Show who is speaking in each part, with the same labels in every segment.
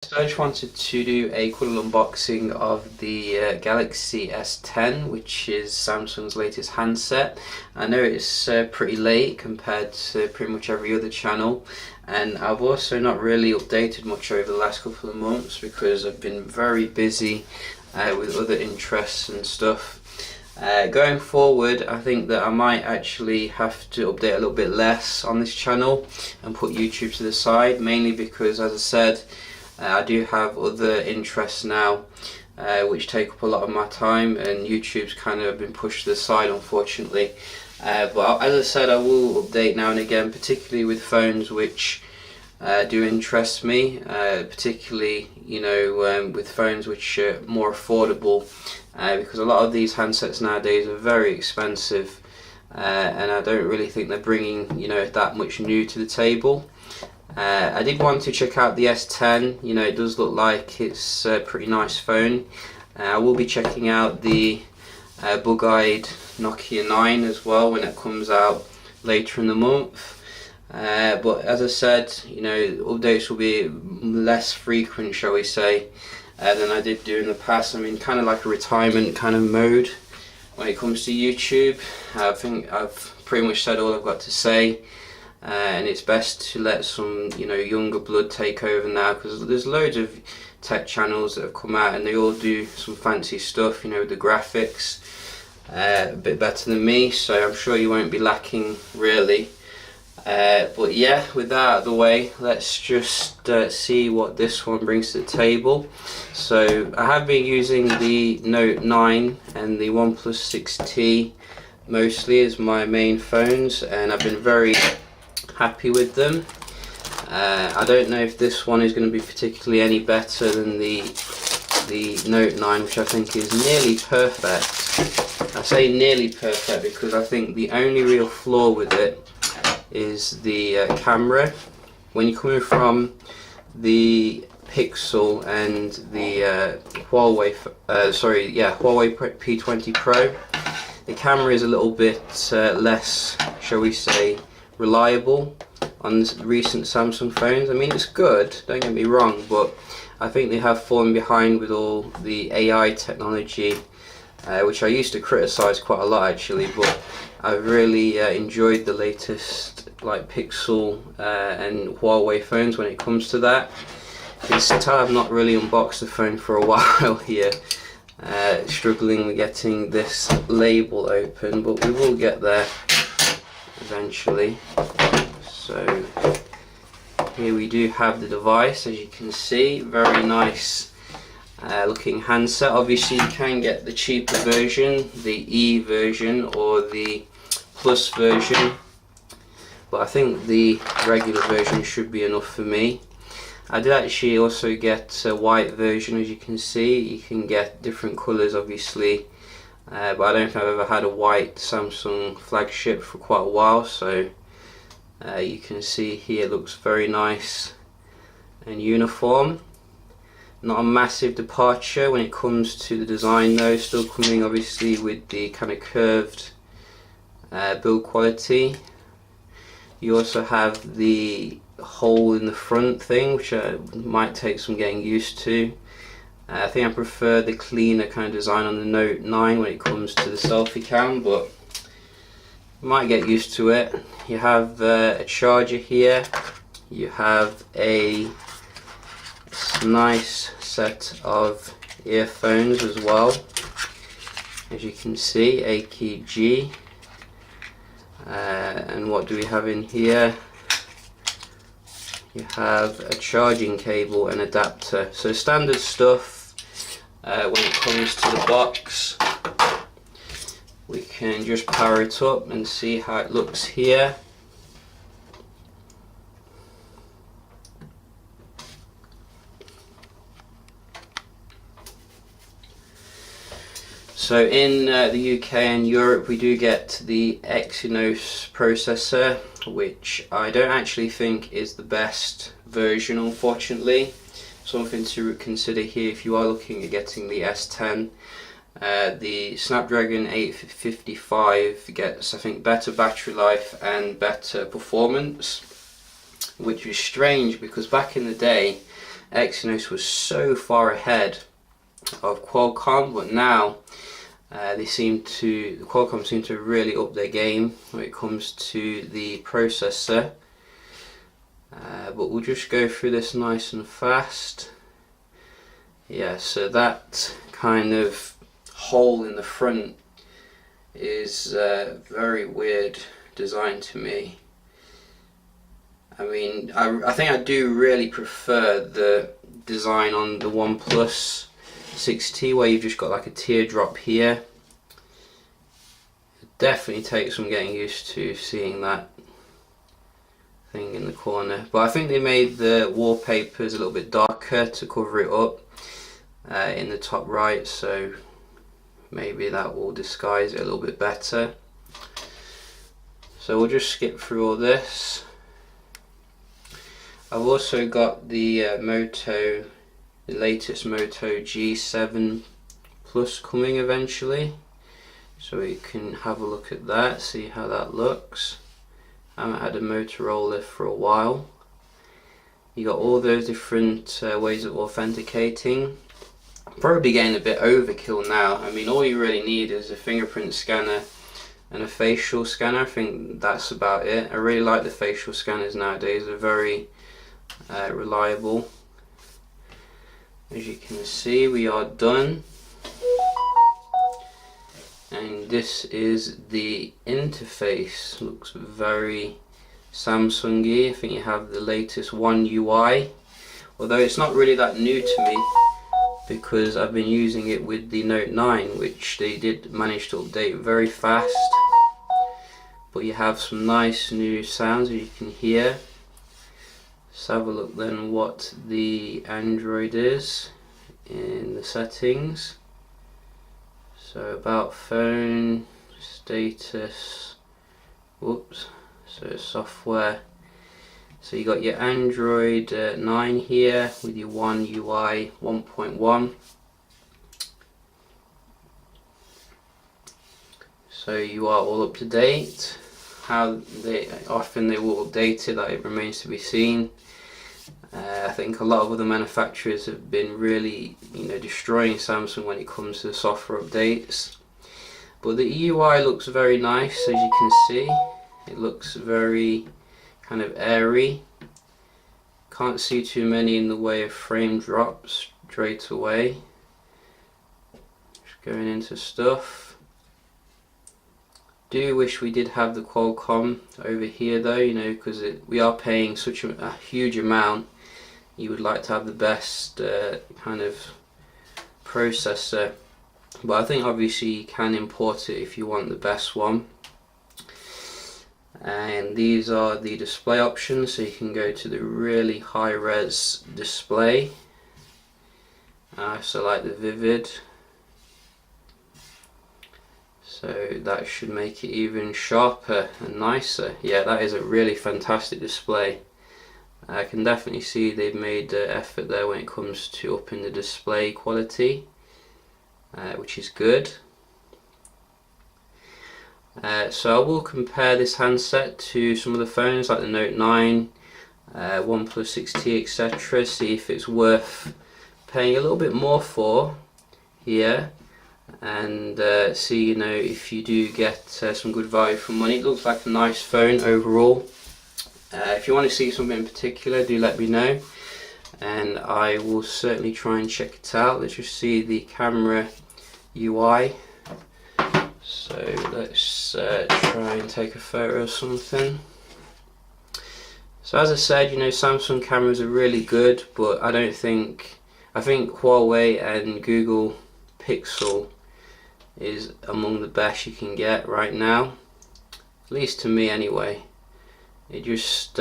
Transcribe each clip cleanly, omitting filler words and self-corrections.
Speaker 1: So I just wanted to do a quick unboxing of the Galaxy S10, which is Samsung's latest handset. I know it's pretty late compared to pretty much every other channel, and I've also not really updated much over the last couple of months because I've been very busy with other interests and stuff. Going forward, I think that I might actually have to update a little bit less on this channel and put YouTube to the side, mainly because, as I said, I do have other interests now which take up a lot of my time, and YouTube's kind of been pushed to the side, unfortunately. But as I said, I will update now and again, particularly with phones which do interest me, particularly with phones which are more affordable, because a lot of these handsets nowadays are very expensive, and I don't really think they're bringing that much new to the table. I did want to check out the S10. It does look like it's a pretty nice phone. I will be checking out the bug-eyed Nokia 9 as well when it comes out later in the month. But as I said, updates will be less frequent, shall we say, than I did do in the past. I'm in kind of like a retirement kind of mode when it comes to YouTube. I think I've pretty much said all I've got to say. And it's best to let some younger blood take over now, because there's loads of tech channels that have come out and they all do some fancy stuff, the graphics a bit better than me, so I'm sure you won't be lacking really. But yeah, with that out of the way, let's just see what this one brings to the table. So I have been using the Note 9 and the OnePlus 6T mostly as my main phones, and I've been very happy with them. I don't know if this one is going to be particularly any better than the Note 9, which I think is nearly perfect. I say nearly perfect because I think the only real flaw with it is the camera. When you're coming from the Pixel and the Huawei P20 Pro, the camera is a little bit less, shall we say, reliable on recent Samsung phones. I mean, it's good, don't get me wrong, but I think they have fallen behind with all the AI technology, which I used to criticize quite a lot actually, but I've really enjoyed the latest Pixel and Huawei phones when it comes to that. You can tell I've not really unboxed the phone for a while here, struggling with getting this label open, but we will get there eventually. So here we do have the device, as you can see. Very nice looking handset. Obviously you can get the cheaper version, the E version or the Plus version, but I think the regular version should be enough for me. I did actually also get a white version, as you can see. You can get different colours obviously, but I don't think I've ever had a white Samsung flagship for quite a while, so you can see here it looks very nice and uniform. Not a massive departure when it comes to the design though, still coming obviously with the kind of curved build quality. You also have the hole in the front thing, which might take some getting used to. I think I prefer the cleaner kind of design on the Note 9 when it comes to the selfie cam, but you might get used to it. You have a charger here. You have a nice set of earphones as well, as you can see, AKG. And what do we have in here? You have a charging cable and adapter, so standard stuff. When it comes to the box, we can just power it up and see how it looks here. So in the UK and Europe we do get the Exynos processor, which I don't actually think is the best version, unfortunately. Something to consider here if you are looking at getting the S10. The Snapdragon 855 gets, I think, better battery life and better performance, which is strange because back in the day Exynos was so far ahead of Qualcomm, but now Qualcomm seem to really up their game when it comes to the processor. But we'll just go through this nice and fast. Yeah, so that kind of hole in the front is very weird design to me. I mean, I think I do really prefer the design on the OnePlus 6T, where you've just got like a teardrop here. It definitely takes some getting used to seeing that thing in the corner, but I think they made the wallpapers a little bit darker to cover it up in the top right, so maybe that will disguise it a little bit better. So we'll just skip through all this. I've also got the latest Moto G7 Plus coming eventually, so we can have a look at that, see how that looks. I haven't had a Motorola for a while. You got all those different ways of authenticating. Probably getting a bit overkill now. I mean, all you really need is a fingerprint scanner and a facial scanner. I think that's about it. I really like the facial scanners nowadays. They're very reliable. As you can see, we are done. And this is the interface. Looks very Samsung-y. I think you have the latest One UI, although it's not really that new to me because I've been using it with the Note 9, which they did manage to update very fast. But you have some nice new sounds that you can hear. Let's have a look then what the Android is in the settings. So about phone, status, whoops, so software. So you got your Android 9 here with your One UI 1.1. So you are all up to date. How often they will update it, that it remains to be seen. I think a lot of other manufacturers have been really, destroying Samsung when it comes to software updates. But the UI looks very nice, as you can see. It looks very kind of airy. Can't see too many in the way of frame drops straight away. Just going into stuff. Do wish we did have the Qualcomm over here though, because we are paying such a huge amount. You would like to have the best kind of processor, but I think obviously you can import it if you want the best one. And these are the display options, so you can go to the really high res display. So like the Vivid, so that should make it even sharper and nicer. Yeah, that is a really fantastic display. I can definitely see they've made effort there when it comes to upping the display quality, which is good. So I will compare this handset to some of the phones like the Note 9, OnePlus 6T, etc. See if it's worth paying a little bit more for here, and see if you do get some good value for money. It looks like a nice phone overall. If you want to see something in particular, do let me know and I will certainly try and check it out. Let's just see the camera UI. So let's try and take a photo of something. So as I said, Samsung cameras are really good, but I think Huawei and Google Pixel is among the best you can get right now, at least to me anyway. It just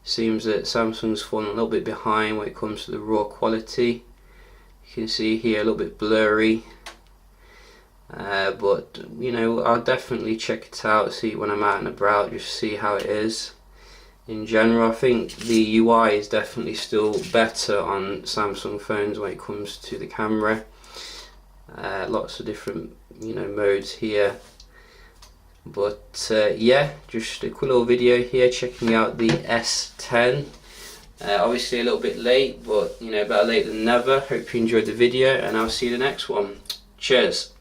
Speaker 1: seems that Samsung's fallen a little bit behind when it comes to the raw quality. You can see here a little bit blurry, but I'll definitely check it out, see when I'm out and about, just see how it is. In general, I think the UI is definitely still better on Samsung phones when it comes to the camera. Lots of different modes here. But yeah, just a quick little video here checking out the S10. Obviously a little bit late, but you know, better late than never. Hope you enjoyed the video, and I'll see you in the next one. Cheers.